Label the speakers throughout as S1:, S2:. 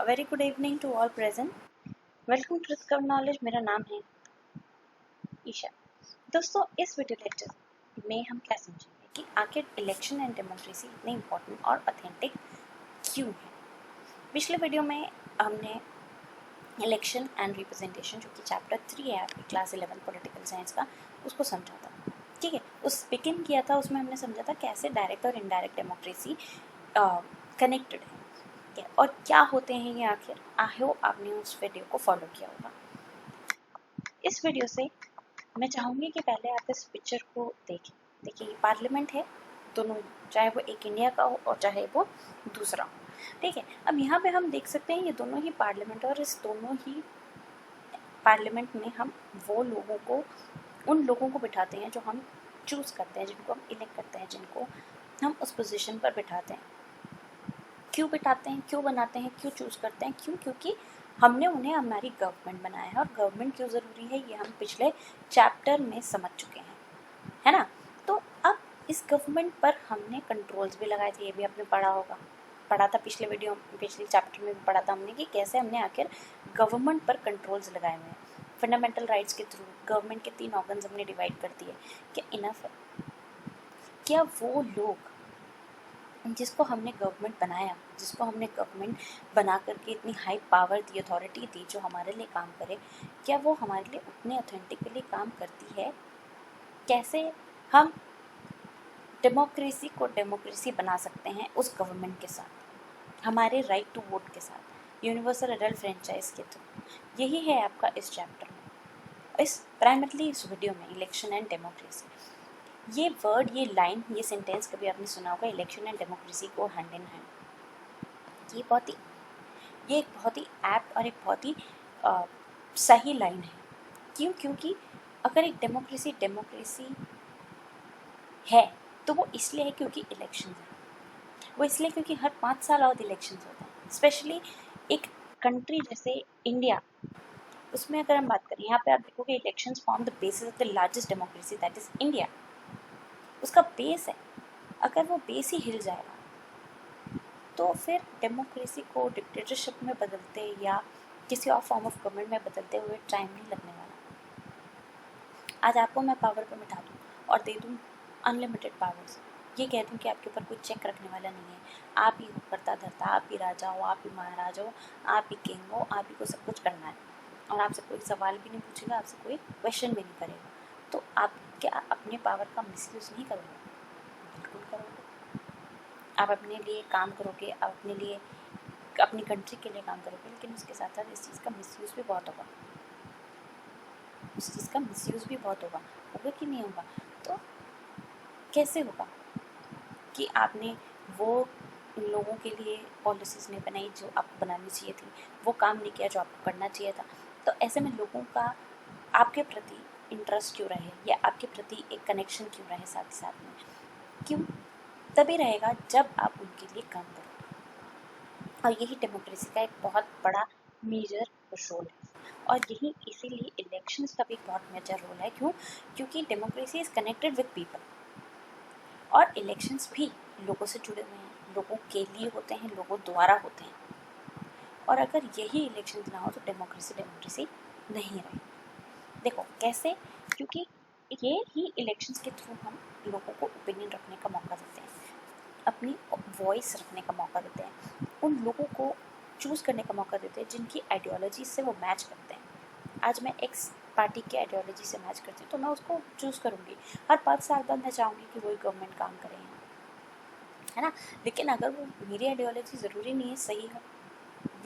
S1: Very good evening to all present. Welcome to Discover Knowledge. मेरा नाम है ईशा। दोस्तों, इस वीडियो लेक्चर में हम क्या समझेंगे कि आखिर इलेक्शन एंड डेमोक्रेसी इतने इम्पोर्टेंट और ऑथेंटिक क्यों है। पिछले वीडियो में हमने इलेक्शन एंड रिप्रेजेंटेशन, जो कि चैप्टर 3 है आपकी क्लास 11 पॉलिटिकल साइंस का, उसको समझा था। ठीक है, उस बिगिन किया था, उसमें हमने समझा था कैसे डायरेक्ट और इनडायरेक्ट डेमोक्रेसी कनेक्टेड है और क्या होते हैं ये आखिर। आई होप आपने उस वीडियो को फॉलो किया होगा। इस वीडियो से मैं चाहूँगी कि पहले आप इस पिक्चर को देखें। देखिए, ये पार्लियामेंट है, दोनों, चाहे वो एक इंडिया का हो और चाहे वो दूसरा हो। ठीक है, अब यहाँ पे हम देख सकते हैं ये दोनों ही पार्लियामेंट, और इस दोनों ही पार्लियामेंट में हम वो लोगों को, उन लोगों को बिठाते हैं जो हम चूज़ करते हैं, जिनको हम इलेक्ट करते हैं, जिनको हम उस पोजीशन पर बिठाते हैं। क्यों बिठाते हैं, क्यों बनाते हैं, क्यों चूज़ करते हैं? क्यों? क्योंकि हमने उन्हें हमारी गवर्नमेंट बनाया है, और गवर्नमेंट क्यों ज़रूरी है ये हम पिछले चैप्टर में समझ चुके हैं, है ना। तो अब इस गवर्नमेंट पर हमने कंट्रोल्स भी लगाए थे, ये भी आपने पढ़ा होगा, पढ़ा था पिछले चैप्टर में भी पढ़ा था हमने कि कैसे हमने आखिर गवर्नमेंट पर कंट्रोल्स लगाए हुए हैं। फंडामेंटल राइट्स के थ्रू गवर्नमेंट के 3 ऑर्गन्स हमने डिवाइड कर दिए। क्या इनफ है? क्या वो लोग जिसको हमने गवर्नमेंट बनाया, जिसको हमने गवर्नमेंट बना करके इतनी हाई पावर दी, अथॉरिटी दी, जो हमारे लिए काम करे, क्या वो हमारे लिए उतने ऑथेंटिकली काम करती है? कैसे हम डेमोक्रेसी को डेमोक्रेसी बना सकते हैं उस गवर्नमेंट के साथ, हमारे राइट टू वोट के साथ, यूनिवर्सल एडल्ट फ्रेंचाइज के थ्रू। यही है आपका इस चैप्टर में, इस प्राइमरली इस वीडियो में, इलेक्शन एंड डेमोक्रेसी। ये वर्ड, ये लाइन, ये सेंटेंस कभी आपने सुना होगा, इलेक्शन एंड डेमोक्रेसी को हैंड इन हैंड। ये एक बहुत ही एप्ट और एक बहुत ही सही लाइन है। क्यों? क्योंकि अगर एक डेमोक्रेसी है तो वो इसलिए है क्योंकि इलेक्शन है। वो इसलिए क्योंकि हर 5 साल बाद इलेक्शन होते हैं। स्पेशली एक कंट्री जैसे इंडिया, उसमें अगर हम बात करें, यहाँ पे आप देखोगे elections form the basis of the largest democracy, that is India. उसका बेस है, अगर वो बेस ही हिल जाएगा तो फिर डेमोक्रेसी को डिक्टेटरशिप में बदलते या किसी और फॉर्म ऑफ गवर्नमेंट में बदलते हुए टाइम नहीं लगने वाला। आज आपको मैं पावर पर बिठा दूँ और दे दूँ अनलिमिटेड पावर्स, ये कह दूँ कि आपके ऊपर कोई चेक रखने वाला नहीं है, आप ही हो करता धरता, आप ही राजा हो, आप ही महाराजा हो, आप ही किंग हो, आप ही को सब कुछ करना है, और आपसे कोई सवाल भी नहीं पूछेगा, आपसे कोई क्वेश्चन भी नहीं करेगा, तो आप क्या अपने पावर का मिसयूज़ नहीं करोगे? बिल्कुल करोगे। आप अपने लिए काम करोगे, आप अपने लिए, अपनी कंट्री के लिए काम करोगे, लेकिन उसके साथ साथ इस चीज़ का मिसयूज़ भी बहुत होगा, होगा कि नहीं होगा? तो कैसे होगा कि आपने वो लोगों के लिए पॉलिसीज़ नहीं बनाई जो आपको बनानी चाहिए थी, वो काम नहीं किया जो आपको करना चाहिए था। तो ऐसे में लोगों का आपके प्रति इंटरेस्ट क्यों रहे, या आपके प्रति एक कनेक्शन क्यों रहे साथ ही साथ में? क्यों? तभी रहेगा जब आप उनके लिए काम करोगे, और यही डेमोक्रेसी का एक बहुत बड़ा मेजर रोल है, और यही इसीलिए इलेक्शंस का भी बहुत मेजर रोल है। क्यों? क्योंकि democracy is connected with people, और इलेक्शंस भी लोगों से जुड़े हुए हैं, लोगों के लिए होते हैं, लोगों द्वारा होते हैं, और अगर यही इलेक्शन ना हो तो डेमोक्रेसी नहीं रही। देखो कैसे, क्योंकि ये ही इलेक्शंस के थ्रू हम लोगों को ओपिनियन रखने का मौका देते हैं, अपनी वॉइस रखने का मौका देते हैं, उन लोगों को चूज़ करने का मौका देते हैं जिनकी आइडियोलॉजी से वो मैच करते हैं। आज मैं एक्स पार्टी की आइडियोलॉजी से मैच करती हूँ तो मैं उसको चूज़ करूँगी। हर 5 साल बाद मैं चाहूँगी कि वही गवर्नमेंट काम करे, है ना। लेकिन अगर वो मेरी आइडियोलॉजी ज़रूरी नहीं है सही हो,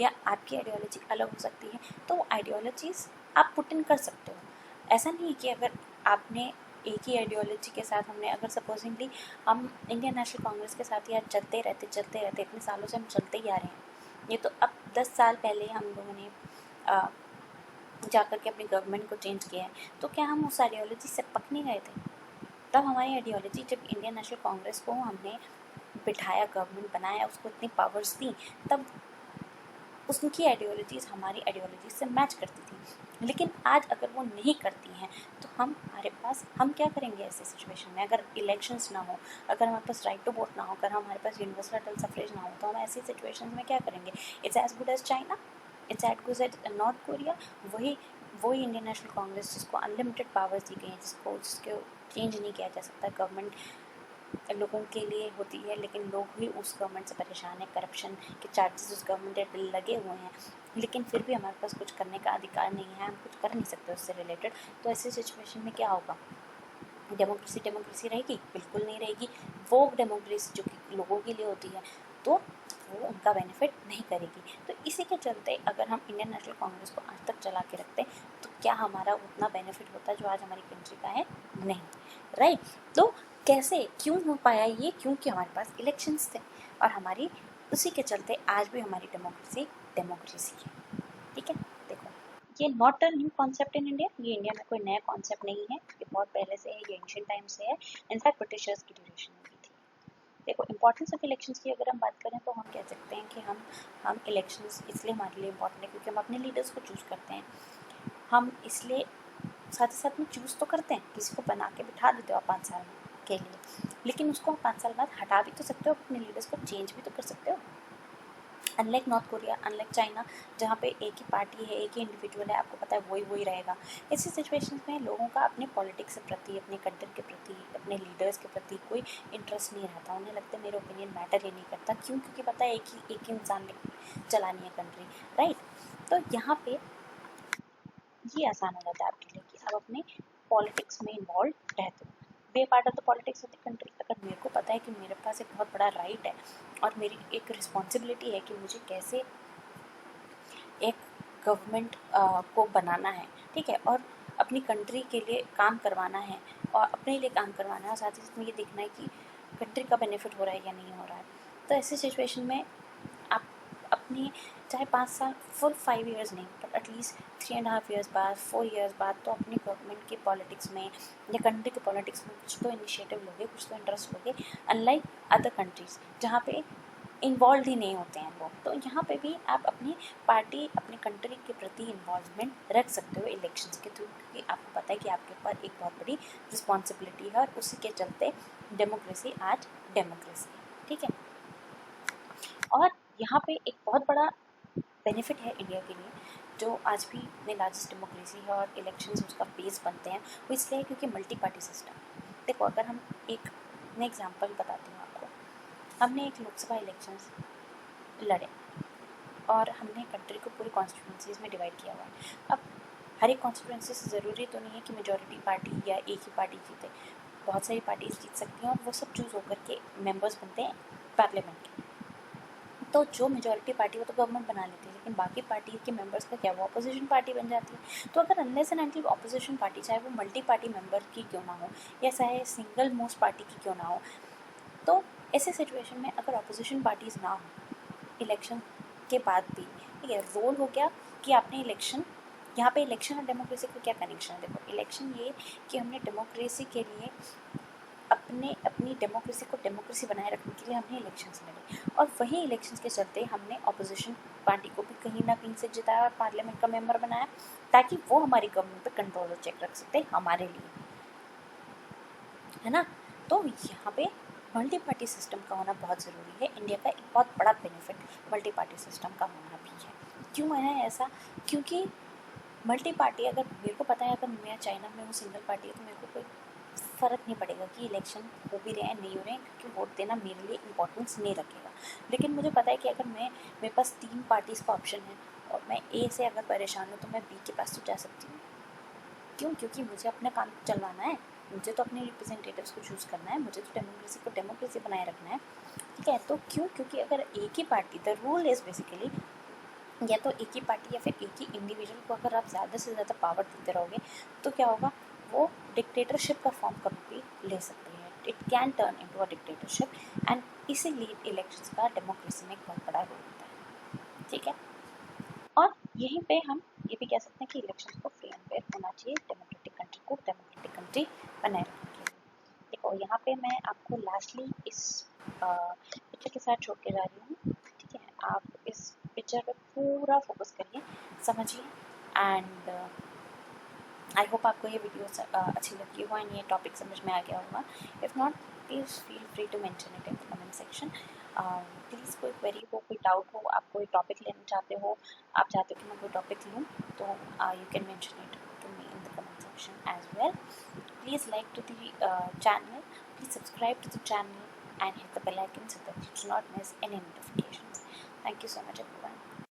S1: या आपकी आइडियोलॉजी अलग हो सकती है, तो वो आइडियोलॉजीज़ आप पुट इन कर सकते हो। ऐसा नहीं है कि अगर आपने एक ही आइडियोलॉजी के साथ, हमने अगर सपोजिंगली हम इंडियन नेशनल कांग्रेस के साथ यार चलते रहते इतने सालों से हम चलते ही आ रहे हैं, ये तो अब 10 साल पहले हम लोगों ने जाकर के अपनी गवर्नमेंट को चेंज किया है, तो क्या हम उस आइडियोलॉजी से पक नहीं गए थे? तब हमारी आइडियोलॉजी, जब इंडियन नेशनल कांग्रेस को हमने बिठाया, गवर्नमेंट बनाया, उसको इतनी पावर्स दी, तब उनकी आइडियोलॉजीज़ हमारी आइडियोलॉजी से मैच करती थी। लेकिन आज अगर वो नहीं करती हैं तो हमारे पास हम क्या करेंगे ऐसे सिचुएशन में? अगर इलेक्शंस ना हो, अगर हमारे पास राइट टू वोट ना हो, अगर हमारे पास यूनिवर्सल सफरेज ना हो, तो हम ऐसी सिचुएशन में क्या करेंगे? It's as good as China, it's as good as North Korea. वही इंडियन नेशनल कांग्रेस जिसको अनलिमिटेड पावर्स दी गई हैं, जिसको चेंज नहीं किया जा सकता। गवर्नमेंट लोगों के लिए होती है, लेकिन लोग ही उस गवर्नमेंट से परेशान है। करप्शन के चार्जेस उस गवर्नमेंट पे लगे हुए हैं, लेकिन फिर भी हमारे पास कुछ करने का अधिकार नहीं है, हम कुछ कर नहीं सकते उससे रिलेटेड। तो ऐसी सिचुएशन में क्या होगा? डेमोक्रेसी रहेगी? बिल्कुल नहीं रहेगी। वो डेमोक्रेसी जो कि लोगों के लिए होती है, तो वो उनका बेनिफिट नहीं करेगी। तो इसी के चलते अगर हम इंडियन नेशनल कांग्रेस को आज तक चला के रखते तो क्या हमारा उतना बेनिफिट होता जो आज हमारी कंट्री का है? नहीं, राइट। तो कैसे, क्यों हो पाया ये? क्योंकि हमारे पास इलेक्शंस थे और हमारी उसी के चलते आज भी हमारी डेमोक्रेसी है। ठीक है, देखो, ये not a new concept in India. ये इंडिया में कोई नया कॉन्सेप्ट नहीं है, ये बहुत पहले से है, ये एंशिएंट टाइम से है। इनफैक्ट ब्रिटिशर्स की ड्यूरेशन में भी थी। देखो, इंपॉर्टेंस ऑफ इलेक्शंस की अगर हम बात करें तो हम कह सकते हैं कि हम इलेक्शंस इसलिए हमारे लिए इम्पॉर्टेंट है क्योंकि हम अपने लीडर्स को चूज़ करते हैं। हम इसलिए साथ ही साथ में चूज़ तो करते हैं, किसी को बना के बिठा देते हो आप 5 साल के लिए, लेकिन उसको 5 साल बाद हटा भी तो सकते हो, अपने लीडर्स को चेंज भी तो कर सकते हो। Unlike north Korea, unlike China, जहाँ पे एक ही पार्टी है, एक ही इंडिविजुअल है, आपको पता है वही रहेगा। ऐसी सिचुएशंस में लोगों का अपने पॉलिटिक्स के प्रति, अपने कंट्री के प्रति, अपने लीडर्स के प्रति कोई इंटरेस्ट नहीं रहता। उन्हें लगता है मेरा ओपिनियन मैटर ही नहीं करता। क्यों? क्योंकि पता है एक ही इंसान ने चलानी है कंट्री, राइट। तो यहाँ पे ये आसान हो जाता है आपके लिए कि आप अपने पॉलिटिक्स में इन्वॉल्व रहते हो, be part of the politics of the country. अगर मेरे को पता है कि मेरे पास एक बहुत बड़ा राइट है और मेरी एक रिस्पॉन्सिबिलिटी है कि मुझे कैसे एक गवर्नमेंट को बनाना है, ठीक है, और अपनी कंट्री के लिए काम करवाना है और अपने लिए काम करवाना है, और साथ ही साथ में ये देखना है कि कंट्री का बेनिफिट हो रहा है या नहीं हो रहा है। तो ऐसी सिचुएशन में आप अपनी चाहे 5 साल, फुल 5 ईयर्स नहीं, बट एटलीस्ट 3.5 ईयर्स बाद, 4 ईयर्स बाद तो अपनी गवर्नमेंट के पॉलिटिक्स में या कंट्री के पॉलिटिक्स में कुछ तो इनिशिएटिव लोगे, कुछ तो इंटरेस्ट लोगे। अनलाइक अदर कंट्रीज़ जहाँ पे इन्वॉल्व ही नहीं होते हैं लोग, तो यहाँ पे भी आप अपनी पार्टी, अपनी कंट्री के प्रति इन्वॉल्वमेंट रख सकते हो इलेक्शंस के थ्रू, क्योंकि आपको पता है कि आपके ऊपर एक बहुत बड़ी रिस्पॉन्सिबिलिटी है और उसी के चलते डेमोक्रेसी आज डेमोक्रेसी है, ठीक है। और यहाँ पे एक बहुत बड़ा बेनिफिट है इंडिया के लिए, जो आज भी में लार्जेस्ट डेमोक्रेसी है और इलेक्शंस उसका बेस बनते हैं, वो इसलिए है क्योंकि मल्टी पार्टी सिस्टम। देखो, अगर हम एक मैं एग्जांपल बताती हूँ आपको। हमने एक लोकसभा इलेक्शंस लड़े और हमने कंट्री को पूरी कॉन्स्टिट्यूंसीज में डिवाइड किया हुआ है। अब हर एक कॉन्स्टिट्यूंसी से ज़रूरी तो नहीं है कि मेजॉरिटी पार्टी या एक ही पार्टी जीते, बहुत सारी पार्टीज जीत सकती हैं और वो सब चूज़ होकर के मेंबर्स बनते हैं पार्लियामेंट के। तो जो मेजॉरिटी पार्टी वो तो गवर्नमेंट बना लेती है, लेकिन बाकी पार्टी के मेंबर्स का क्या, वो अपोजिशन पार्टी बन जाती है। तो अगर unless and until opposition party, चाहे वो मल्टी पार्टी मेंबर की क्यों ना हो या चाहे सिंगल मोस्ट पार्टी की क्यों ना हो, तो ऐसे सिचुएशन में अगर अपोजिशन पार्टीज ना हो इलेक्शन के बाद भी, ठीक है, रोल हो गया कि आपने इलेक्शन, यहाँ पे इलेक्शन और डेमोक्रेसी का क्या कनेक्शन है? देखो, इलेक्शन ये कि हमने डेमोक्रेसी के लिए अपनी डेमोक्रेसी को डेमोक्रेसी बनाए रखने के लिए हमने इलेक्शंस लड़े, और वही इलेक्शंस के चलते हमने अपोजिशन पार्टी को भी कहीं ना कहीं से जिताया और पार्लियामेंट का मेंबर बनाया, ताकि वो हमारी गवर्नमेंट पे कंट्रोल और चेक रख सकते हैं हमारे लिए, है ना। तो यहाँ पे मल्टी पार्टी सिस्टम का होना बहुत ज़रूरी है। इंडिया का एक बहुत बड़ा बेनिफिट मल्टी पार्टी सिस्टम का होना भी है। क्यों है ऐसा? क्योंकि मल्टी पार्टी, अगर मेरे को पता है अगर मैं चाइना में हूँ सिंगल पार्टी है, तो मेरे को कोई फ़र्क नहीं पड़ेगा कि इलेक्शन हो भी रहे हैं नहीं हो रहे हैं, क्योंकि वोट देना मेरे लिए इंपॉर्टेंस नहीं रखेगा। लेकिन मुझे पता है कि अगर मेरे पास 3 पार्टीज़ का ऑप्शन है और मैं ए से अगर परेशान हूँ तो मैं बी के पास तो जा सकती हूँ। क्यों? क्योंकि मुझे अपना काम चलवाना है, मुझे तो अपने रिप्रेजेंटेटिव्स को चूज़ करना है, मुझे तो डेमोक्रेसी को डेमोक्रेसी बनाए रखना है, ठीक है। तो क्यों? क्योंकि अगर एक ही party, the rule is basically, या तो एक ही पार्टी या फिर एक ही इंडिविजुअल को अगर आप ज़्यादा से ज़्यादा पावर देते रहोगे तो क्या होगा, वो डिक्टेटरशिप का फॉर्म कभी भी ले सकती है। It can turn into a dictatorship, and इसीलिए इलेक्शंस का डेमोक्रेसी में एक बहुत बड़ा रोल होता है, ठीक है। और यहीं पे हम ये भी कह सकते हैं कि इलेक्शंस को फ्री एंड फेयर होना चाहिए डेमोक्रेटिक कंट्री को डेमोक्रेटिक कंट्री बनाए रखने के लिए। देखो, यहाँ पे मैं आपको लास्टली इस पिक्चर के साथ छोड़ के जा रही हूँ, ठीक है। आप इस पिक्चर पे पूरा फोकस करिए, समझिए। एंड आई होप आपको ये वीडियो अच्छी लगी हो एंड ये टॉपिक समझ में आ गया होगा। If not, please feel free to mention it in the comment section. Please कोई क्वेरी हो, कोई डाउट हो, आप कोई टॉपिक लेना चाहते हो, आप चाहते हो कि मैं कोई टॉपिक लूँ, तो you can mention it to me in the comment section as well. Please like to the channel, please subscribe to the channel and hit the bell icon so that you do not miss any notifications. Thank you so much everyone.